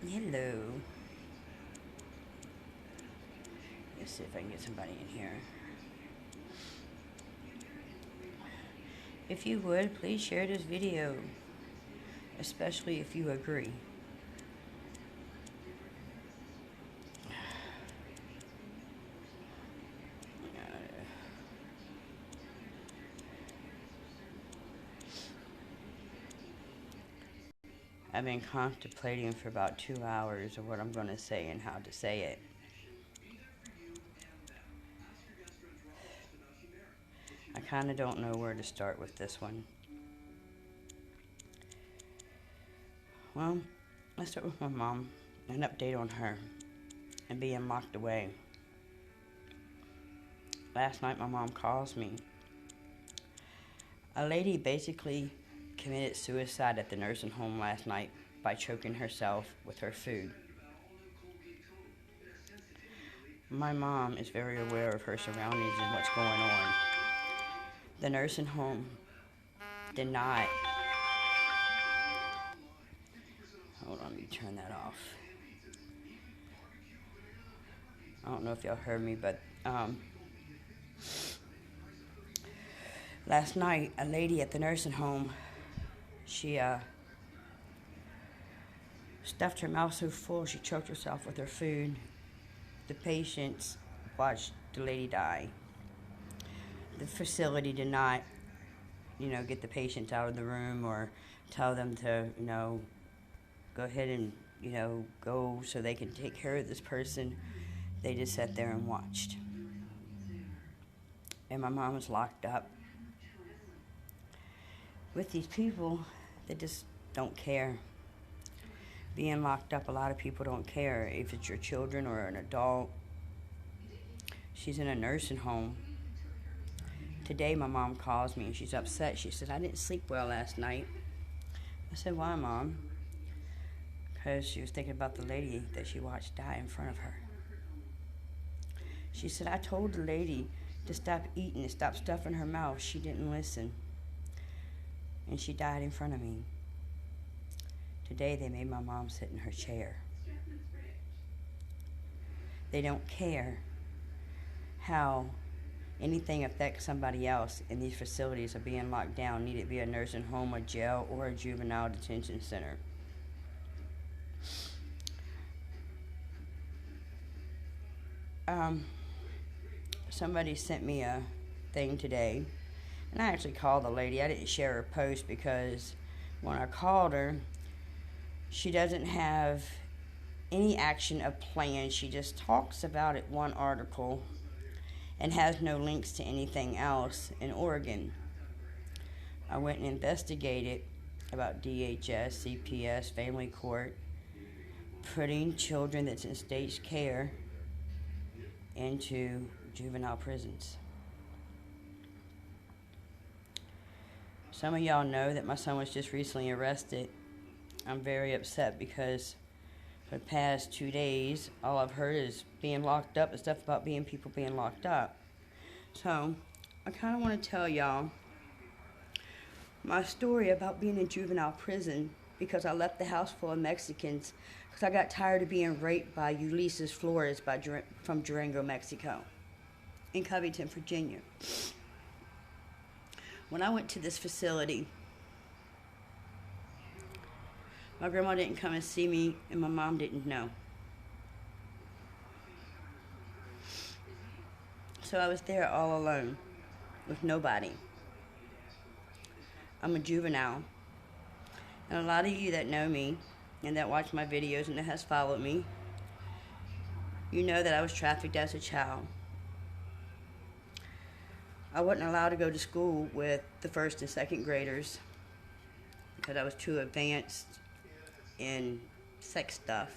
Hello. Let's see if I can get somebody in here. If you would, please share this video, especially if you agree. I've been contemplating for about 2 hours of what I'm going to say and how to say it. I kind of don't know where to start with this one. Well, let's start with my mom. An update on her and being locked away. Last night, my mom calls me. A lady basically committed suicide at the nursing home last night by choking herself with her food. My mom is very aware of her surroundings and what's going on. The nursing home did not... Hold on, let me turn that off. I don't know if y'all heard me, but last night, a lady at the nursing home, she stuffed her mouth so full she choked herself with her food. The patients watched the lady die. The facility did not, get the patients out of the room or tell them to, go ahead and, go so they can take care of this person. They just sat there and watched. And my mom was locked up with these people that just don't care. Being locked up, a lot of people don't care if it's your children or an adult. She's in a nursing home. Today, my mom calls me and she's upset. She said, I didn't sleep well last night. I said, why, Mom? Because she was thinking about the lady that she watched die in front of her. She said, I told the lady to stop eating and stop stuffing her mouth. She didn't listen. And she died in front of me. Today, they made my mom sit in her chair. They don't care how anything affects somebody else in these facilities of being locked down, need it be a nursing home, a jail, or a juvenile detention center. Somebody sent me a thing today, and I actually called the lady. I didn't share her post because when I called her, she doesn't have any action of plan. She just talks about it one article and has no links to anything else in Oregon. I went and investigated about DHS, CPS, family court, putting children that's in state care into juvenile prisons. Some of y'all know that my son was just recently arrested. I'm very upset because for the past 2 days, all I've heard is being locked up and stuff about people being locked up. So, I kind of want to tell y'all my story about being in juvenile prison because I left the house full of Mexicans because I got tired of being raped by Ulysses Flores from Durango, Mexico, in Covington, Virginia. When I went to this facility, my grandma didn't come and see me, and my mom didn't know. So I was there all alone, with nobody. I'm a juvenile. And a lot of you that know me, and that watch my videos, and that has followed me, you know that I was trafficked as a child. I wasn't allowed to go to school with the first and second graders because I was too advanced in sex stuff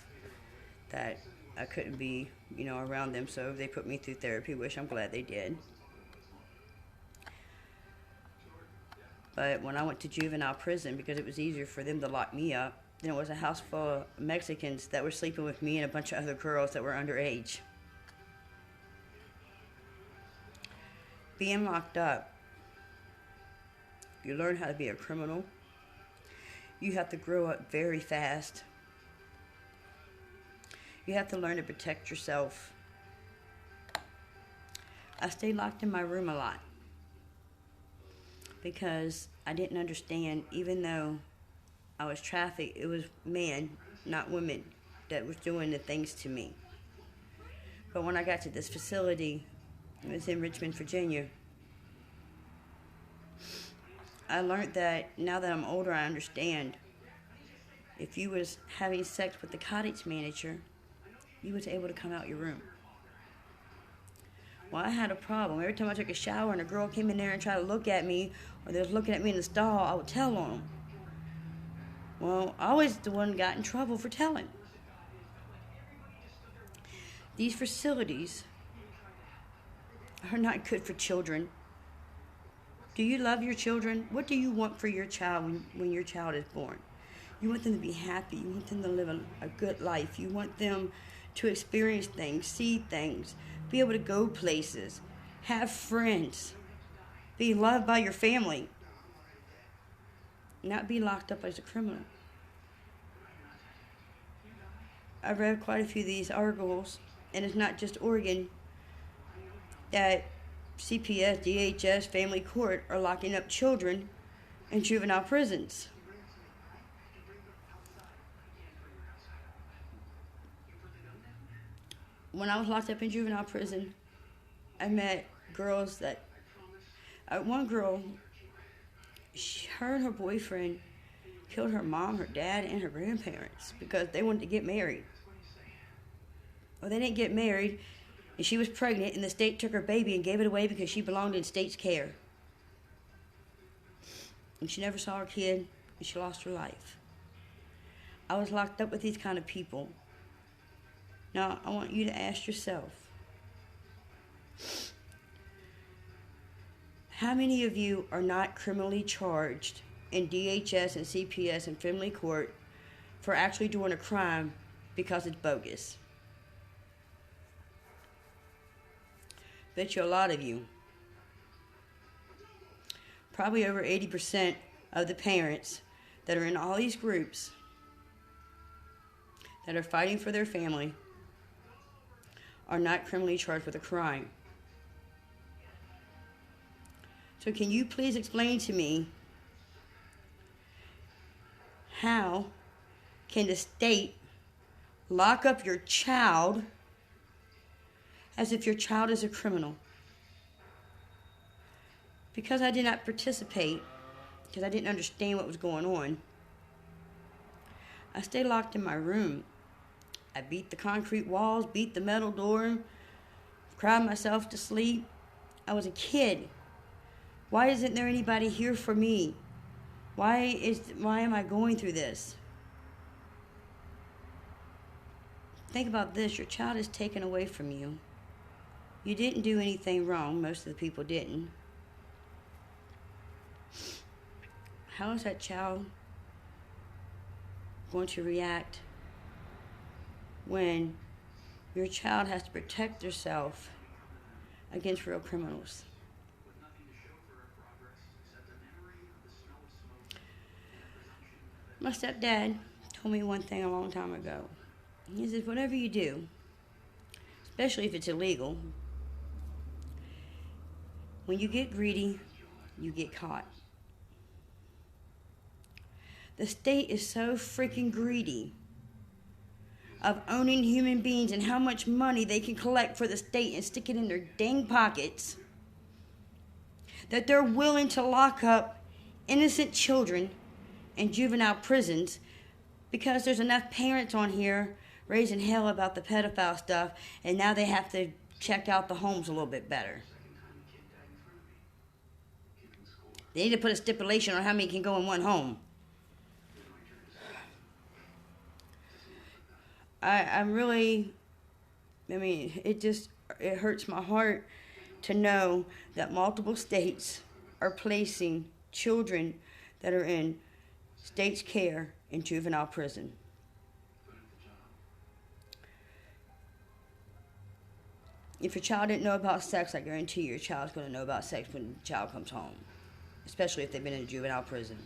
that I couldn't be, around them. So they put me through therapy, which I'm glad they did. But when I went to juvenile prison, because it was easier for them to lock me up, then it was a house full of Mexicans that were sleeping with me and a bunch of other girls that were underage. Being locked up, you learn how to be a criminal. You have to grow up very fast. You have to learn to protect yourself. I stayed locked in my room a lot because I didn't understand, even though I was trafficked, it was men, not women, that was doing the things to me. But when I got to this facility, it was in Richmond, Virginia, I learned that now that I'm older, I understand. If you was having sex with the cottage manager, you was able to come out your room. Well, I had a problem. Every time I took a shower and a girl came in there and tried to look at me, or they was looking at me in the stall, I would tell on them. Well, I was the one who got in trouble for telling. These facilities are not good for children. Do you love your children? What do you want for your child when your child is born? You want them to be happy. You want them to live a good life. You want them to experience things, see things, be able to go places, have friends, be loved by your family, not be locked up as a criminal. I've read quite a few of these articles, and it's not just Oregon, that CPS, DHS, family court are locking up children in juvenile prisons. When I was locked up in juvenile prison, I met girls that, one girl, her and her boyfriend killed her mom, her dad, and her grandparents because they wanted to get married. Well, they didn't get married, and she was pregnant, and the state took her baby and gave it away because she belonged in state's care. And she never saw her kid, and she lost her life. I was locked up with these kind of people. Now, I want you to ask yourself, how many of you are not criminally charged in DHS and CPS and family court for actually doing a crime because it's bogus? Bet you a lot of you. Probably over 80% of the parents that are in all these groups that are fighting for their family are not criminally charged with a crime. So can you please explain to me, how can the state lock up your child as if your child is a criminal? Because I did not participate, because I didn't understand what was going on, I stayed locked in my room. I beat the concrete walls, beat the metal door, cried myself to sleep. I was a kid. Why isn't there anybody here for me? Why am I going through this? Think about this. Your child is taken away from you. You didn't do anything wrong. Most of the people didn't. How is that child going to react when your child has to protect herself against real criminals? My stepdad told me one thing a long time ago. He says, whatever you do, especially if it's illegal, when you get greedy, you get caught. The state is so freaking greedy of owning human beings and how much money they can collect for the state and stick it in their dang pockets that they're willing to lock up innocent children in juvenile prisons because there's enough parents on here raising hell about the pedophile stuff, and now they have to check out the homes a little bit better. They need to put a stipulation on how many can go in one home. It hurts my heart to know that multiple states are placing children that are in state's care in juvenile prison. If your child didn't know about sex, I guarantee your child's going to know about sex when the child comes home, especially if they've been in a juvenile prison.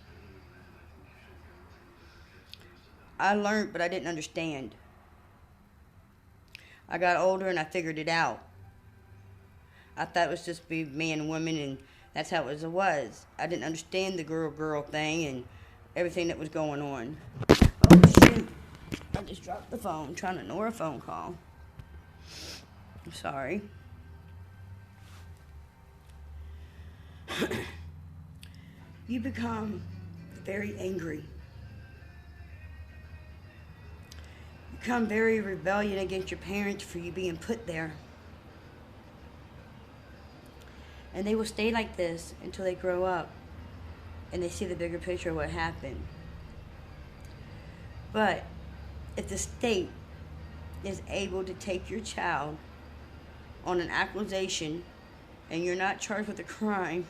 I learned, but I didn't understand. I got older and I figured it out. I thought it was just be man and woman, and that's how it was. I didn't understand the girl thing and everything that was going on. Oh, shoot. I just dropped the phone trying to ignore a phone call. I'm sorry. You become very angry. You become very rebellious against your parents for you being put there. And they will stay like this until they grow up and they see the bigger picture of what happened. But if the state is able to take your child on an accusation and you're not charged with a crime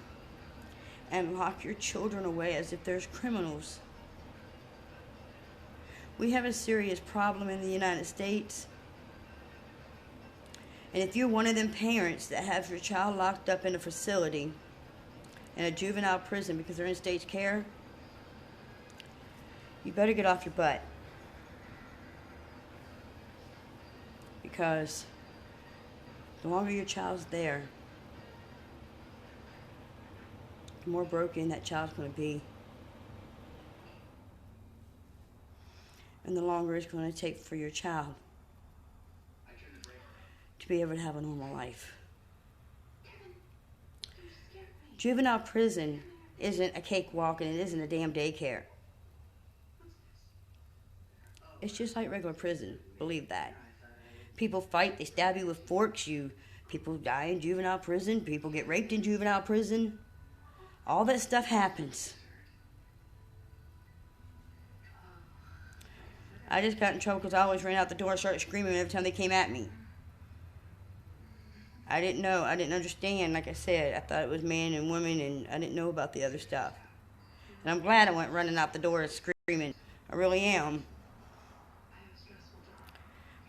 and lock your children away as if there's criminals, we have a serious problem in the United States. And if you're one of them parents that have your child locked up in a facility, in a juvenile prison because they're in state care, you better get off your butt. Because the longer your child's there, the more broken that child's going to be. And the longer it's going to take for your child to be able to have a normal life. Juvenile prison isn't a cakewalk and it isn't a damn daycare. It's just like regular prison. Believe that. People fight, they stab you with forks, people die in juvenile prison, people get raped in juvenile prison. All that stuff happens. I just got in trouble because I always ran out the door and started screaming every time they came at me. I didn't know, I didn't understand, like I said. I thought it was man and woman, and I didn't know about the other stuff. And I'm glad I went running out the door and screaming. I really am.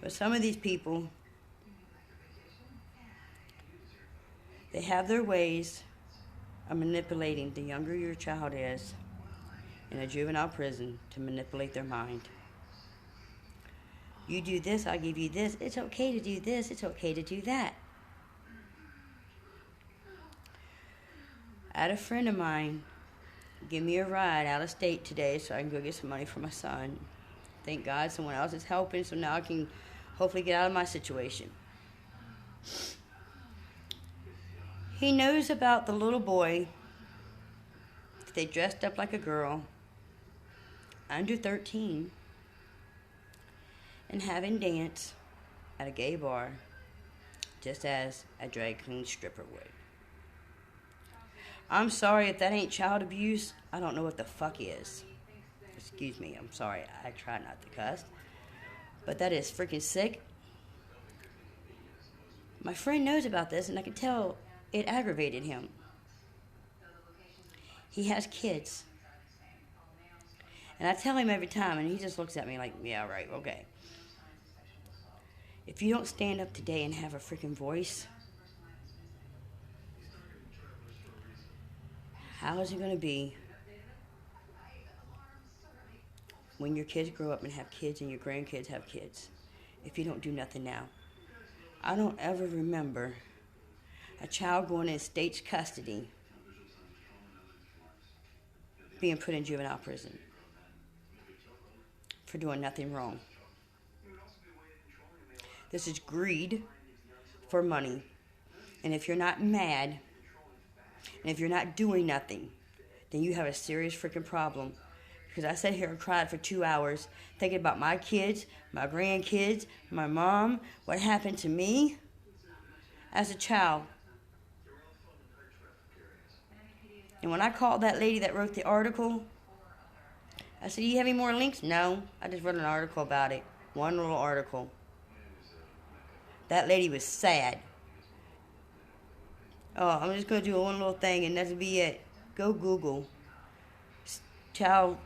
But some of these people, they have their ways of manipulating the younger your child is in a juvenile prison to manipulate their mind. You do this, I'll give you this. It's okay to do this, it's okay to do that. I had a friend of mine give me a ride out of state today so I can go get some money for my son. Thank God someone else is helping, so now I can hopefully get out of my situation. He knows about the little boy that they dressed up like a girl, under 13, and having dance at a gay bar, just as a drag queen stripper would. I'm sorry if that ain't child abuse. I don't know what the fuck is. Excuse me, I'm sorry. I try not to cuss. But that is freaking sick. My friend knows about this, and I can tell it aggravated him. He has kids. And I tell him every time, and he just looks at me like, yeah, right, okay. If you don't stand up today and have a freaking voice, how is it going to be when your kids grow up and have kids and your grandkids have kids if you don't do nothing now? I don't ever remember a child going in state's custody being put in juvenile prison for doing nothing wrong. This is greed for money. And if you're not mad, and if you're not doing nothing, then you have a serious freaking problem. Because I sat here and cried for 2 hours thinking about my kids, my grandkids, my mom, what happened to me as a child. And when I called that lady that wrote the article, I said, do you have any more links? No, I just wrote an article about it. One little article. That lady was sad. Oh, I'm just going to do one little thing and that'll be it. Go Google child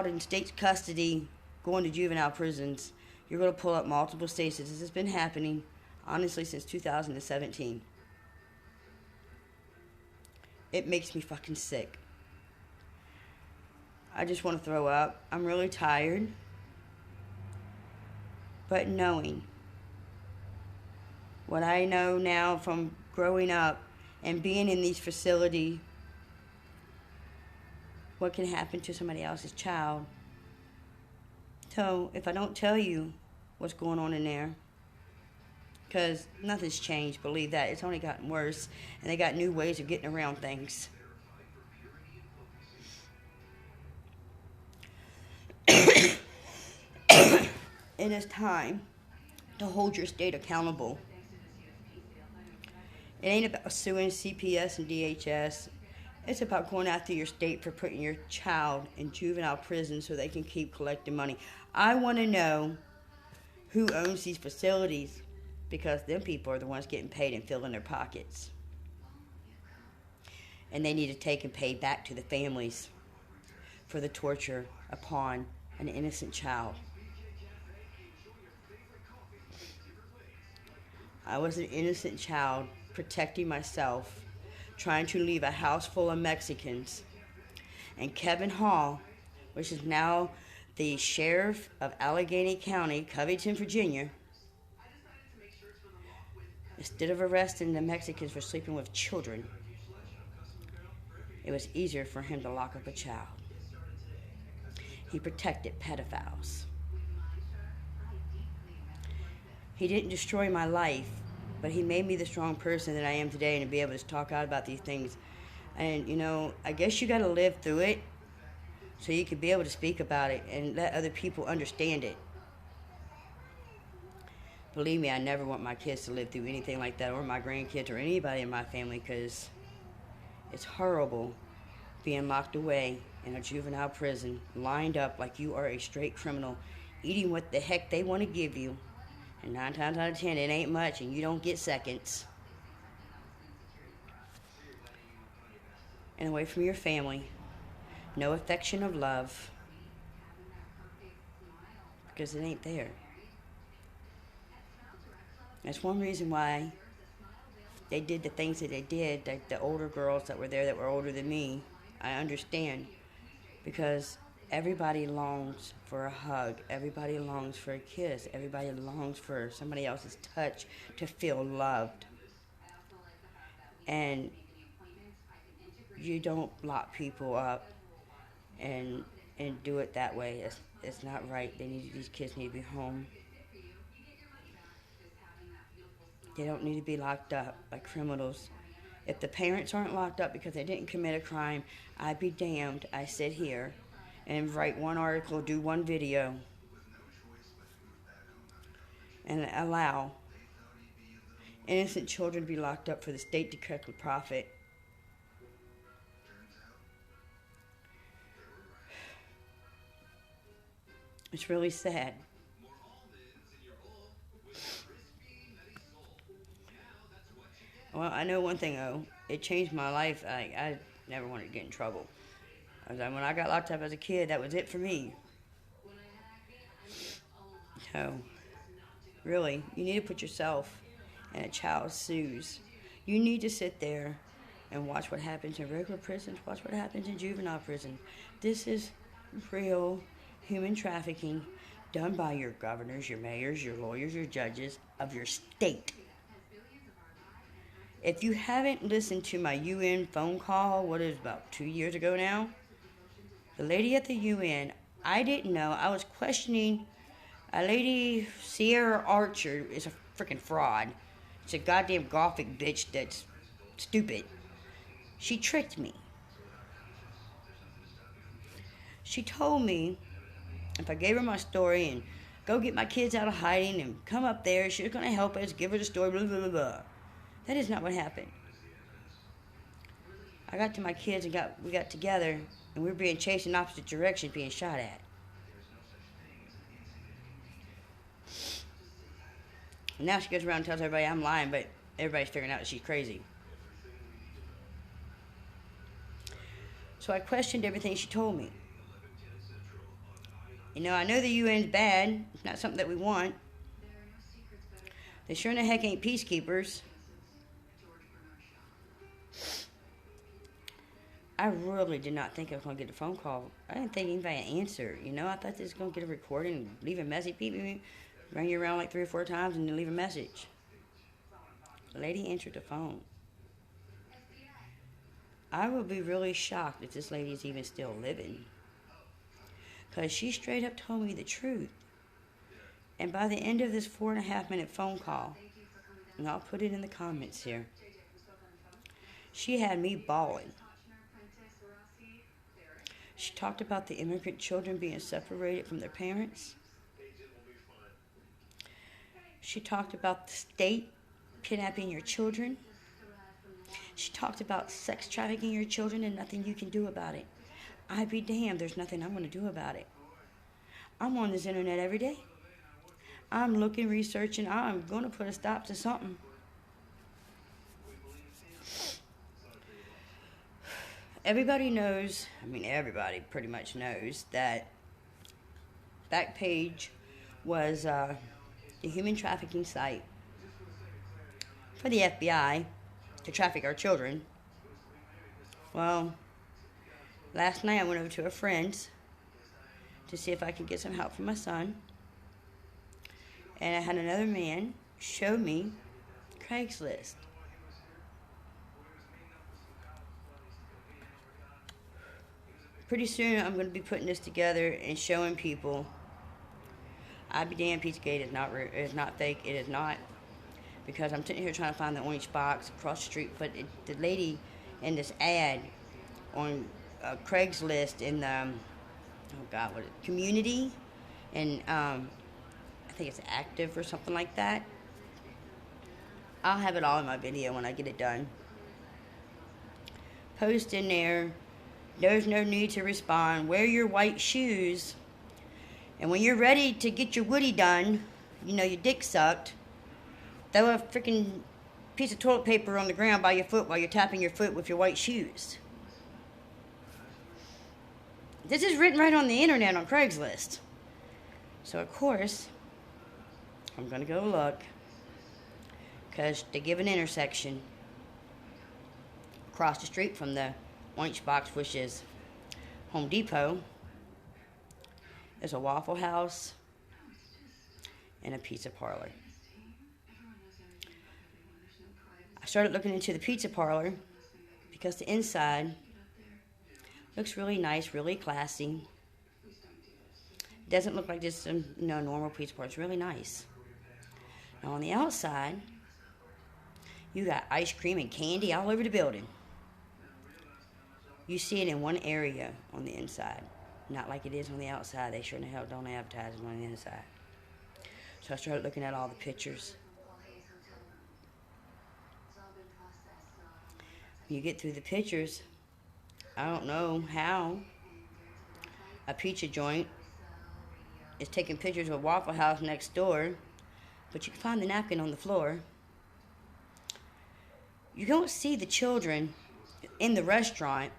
in state custody going to juvenile prisons. You're going to pull up multiple states. This has been happening, honestly, since 2017. It makes me fucking sick. I just want to throw up. I'm really tired. But knowing What I know now from growing up and being in these facilities, what can happen to somebody else's child. So if I don't tell you what's going on in there, because nothing's changed, believe that. It's only gotten worse, and they got new ways of getting around things. It is time to hold your state accountable. It ain't about suing CPS and DHS. It's about going after your state for putting your child in juvenile prison so they can keep collecting money. I want to know who owns these facilities, because them people are the ones getting paid and filling their pockets. And they need to take and pay back to the families for the torture upon an innocent child. I was an innocent child protecting myself, trying to leave a house full of Mexicans. And Kevin Hall, which is now the sheriff of Allegheny County, Covington, Virginia, instead of arresting the Mexicans for sleeping with children, it was easier for him to lock up a child. He protected pedophiles. He didn't destroy my life, but he made me the strong person that I am today, and to be able to talk out about these things. And, you know, I guess you got to live through it so you can be able to speak about it and let other people understand it. Believe me, I never want my kids to live through anything like that, or my grandkids, or anybody in my family, because it's horrible being locked away in a juvenile prison, lined up like you are a straight criminal, eating what the heck they want to give you. And 9 times out of 10, it ain't much, and you don't get seconds. And away from your family. No affection of love. Because it ain't there. That's one reason why they did the things that they did. Like the older girls that were there that were older than me, I understand. Because everybody longs for a hug. Everybody longs for a kiss. Everybody longs for somebody else's touch to feel loved. And you don't lock people up and do it that way. It's not right. These kids need to be home. They don't need to be locked up like criminals. If the parents aren't locked up because they didn't commit a crime, I'd be damned. I sit here and write one article, do one video, and allow innocent children to be locked up for the state to collect a profit. It's really sad. Well, I know one thing, though. It changed my life. I never wanted to get in trouble. When I got locked up as a kid, that was it for me. So, really, you need to put yourself in a child's shoes. You need to sit there and watch what happens in regular prisons. Watch what happens in juvenile prison. This is real human trafficking done by your governors, your mayors, your lawyers, your judges of your state. If you haven't listened to my UN phone call, what is about 2 years ago now? The lady at the UN, I didn't know. I was questioning a lady, Sierra Archer, is a freaking fraud. She's a goddamn gothic bitch that's stupid. She tricked me. She told me if I gave her my story and go get my kids out of hiding and come up there, she was going to help us, give her the story, blah, blah, blah, blah. That is not what happened. I got to my kids and we got together, and we were being chased in opposite directions, being shot at. And now she goes around and tells everybody I'm lying, but everybody's figuring out that she's crazy. So I questioned everything she told me. You know, I know the UN's bad. It's not something that we want. They sure in the heck ain't peacekeepers. I really did not think I was going to get a phone call. I didn't think anybody would answer. You know, I thought they was going to get a recording and leave a message. People ring you around like 3 or 4 times and then leave a message. The lady answered the phone. I would be really shocked if this lady is even still living. Because she straight up told me the truth. And by the end of this 4.5-minute phone call, and I'll put it in the comments here, she had me bawling. She talked about the immigrant children being separated from their parents. She talked about the state kidnapping your children. She talked about sex trafficking your children and nothing you can do about it. I'd be damned, there's nothing I'm going to do about it. I'm on this internet every day. I'm looking, researching. I'm going to put a stop to something. Everybody knows, everybody pretty much knows that Backpage was the human trafficking site for the FBI to traffic our children. Well, last night I went over to a friend's to see if I could get some help for my son. And I had another man show me Craigslist. Pretty soon I'm going to be putting this together and showing people. I'd be damned, Pizzagate is not fake. It is not. Because I'm sitting here trying to find the orange box across the street. But the lady in this ad on Craigslist in the, community. And I think it's active or something like that. I'll have it all in my video when I get it done. Post in there. There's no need to respond. Wear your white shoes. And when you're ready to get your woody done, your dick sucked, throw a freaking piece of toilet paper on the ground by your foot while you're tapping your foot with your white shoes. This is written right on the internet on Craigslist. So, of course, I'm going to go look. Because they give an intersection across the street from the orange box, which is Home Depot. There's a Waffle House and a pizza parlor. I started looking into the pizza parlor because the inside looks really nice, really classy. Doesn't look like just a normal pizza parlor. It's really nice. Now on the outside, you got ice cream and candy all over the building. You see it in one area on the inside. Not like it is on the outside. They sure in the hell don't advertise it on the inside. So I started looking at all the pictures. When you get through the pictures, I don't know how a pizza joint is taking pictures of Waffle House next door, but you can find the napkin on the floor. You don't see the children in the restaurant,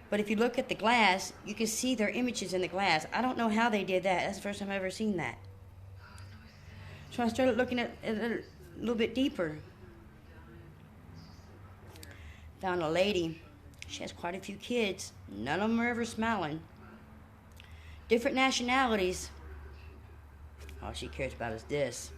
but if you look at the glass, you can see their images in the glass. I don't know how they did that. That's the first time I've ever seen that. So I started looking at it a little bit deeper. Found a lady. She has quite a few kids. None of them are ever smiling. Different nationalities. All she cares about is this.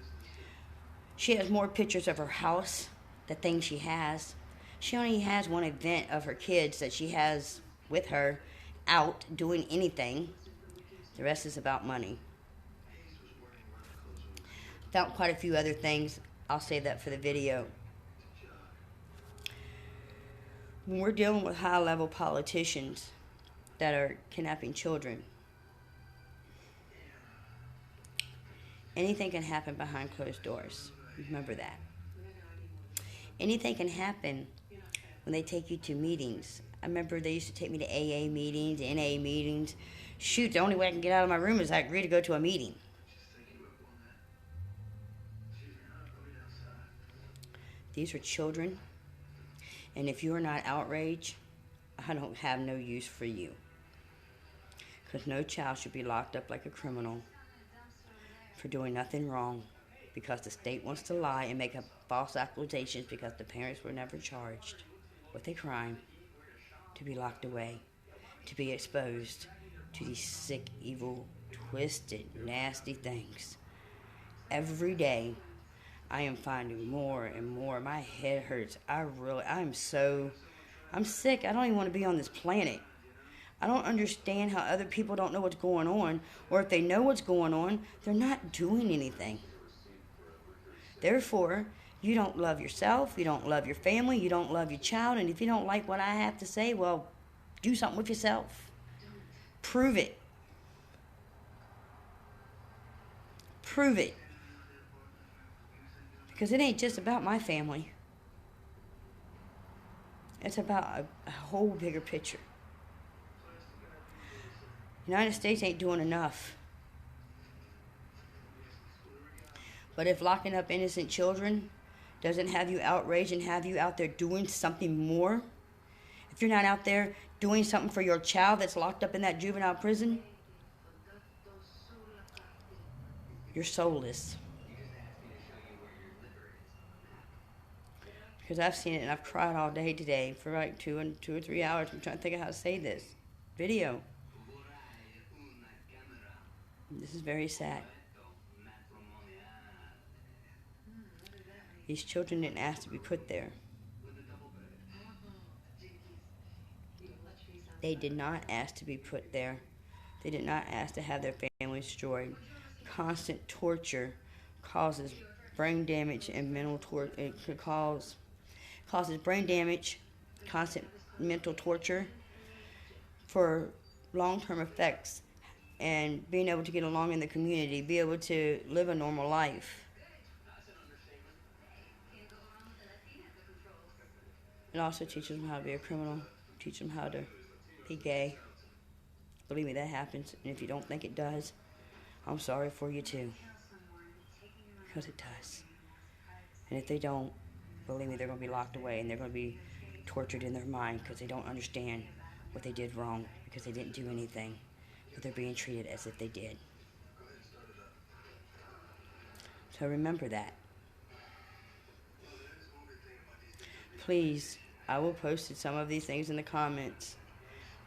She has more pictures of her house, the things she has. She only has one event of her kids that she has with her out doing anything. The rest is about money. Found quite a few other things. I'll save that for the video. When we're dealing with high-level politicians that are kidnapping children, anything can happen behind closed doors. Remember that. Anything can happen when they take you to meetings. I remember they used to take me to AA meetings, NA meetings. Shoot, the only way I can get out of my room is I agree to go to a meeting. These are children. And if you are not outraged, I don't have no use for you. Because no child should be locked up like a criminal for doing nothing wrong because the state wants to lie and make up false accusations because the parents were never charged with a crime to be locked away, to be exposed to these sick, evil, twisted, nasty things. Every day, I am finding more and more. My head hurts. I'm sick. I don't even want to be on this planet. I don't understand how other people don't know what's going on, or if they know what's going on, they're not doing anything. Therefore, you don't love yourself, you don't love your family, you don't love your child, and if you don't like what I have to say, well, do something with yourself. Prove it. Prove it. Because it ain't just about my family. It's about a whole bigger picture. The United States ain't doing enough. But if locking up innocent children doesn't have you outraged and have you out there doing something more, if you're not out there doing something for your child that's locked up in that juvenile prison, you're soulless. Because I've seen it and I've cried all day today for like 2 or 3 hours. I'm trying to think of how to say this video. This is very sad. These children didn't ask to be put there. They did not ask to be put there. They did not ask to have their families destroyed. Constant torture causes brain damage and mental torture. It causes brain damage, constant mental torture for long-term effects, and being able to get along in the community, be able to live a normal life. It also teaches them how to be a criminal, teach them how to be gay. Believe me, that happens. And if you don't think it does, I'm sorry for you too. Because it does. And if they don't, believe me, they're going to be locked away and they're going to be tortured in their mind because they don't understand what they did wrong because they didn't do anything. But they're being treated as if they did. So remember that. Please, I will post some of these things in the comments.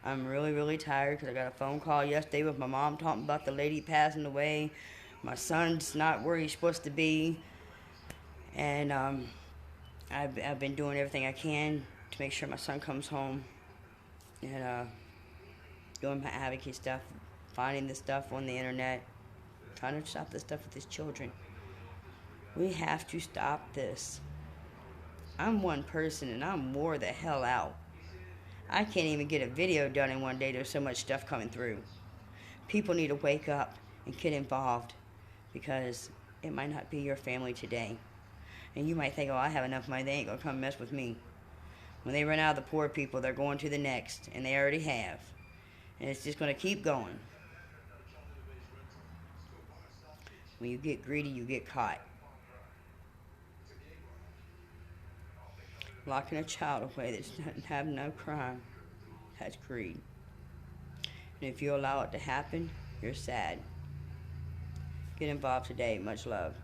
I'm really, really tired because I got a phone call yesterday with my mom talking about the lady passing away. My son's not where he's supposed to be. And I've been doing everything I can to make sure my son comes home. And doing my advocate stuff, finding this stuff on the internet, trying to stop this stuff with his children. We have to stop this. I'm one person and I'm wore the hell out. I can't even get a video done in one day. There's so much stuff coming through. People need to wake up and get involved because it might not be your family today. And you might think, oh, I have enough money. They ain't going to come mess with me. When they run out of the poor people, they're going to the next. And they already have. And it's just going to keep going. When you get greedy, you get caught. Locking a child away that doesn't have no crime, that's greed. And if you allow it to happen, you're sad. Get involved today. Much love.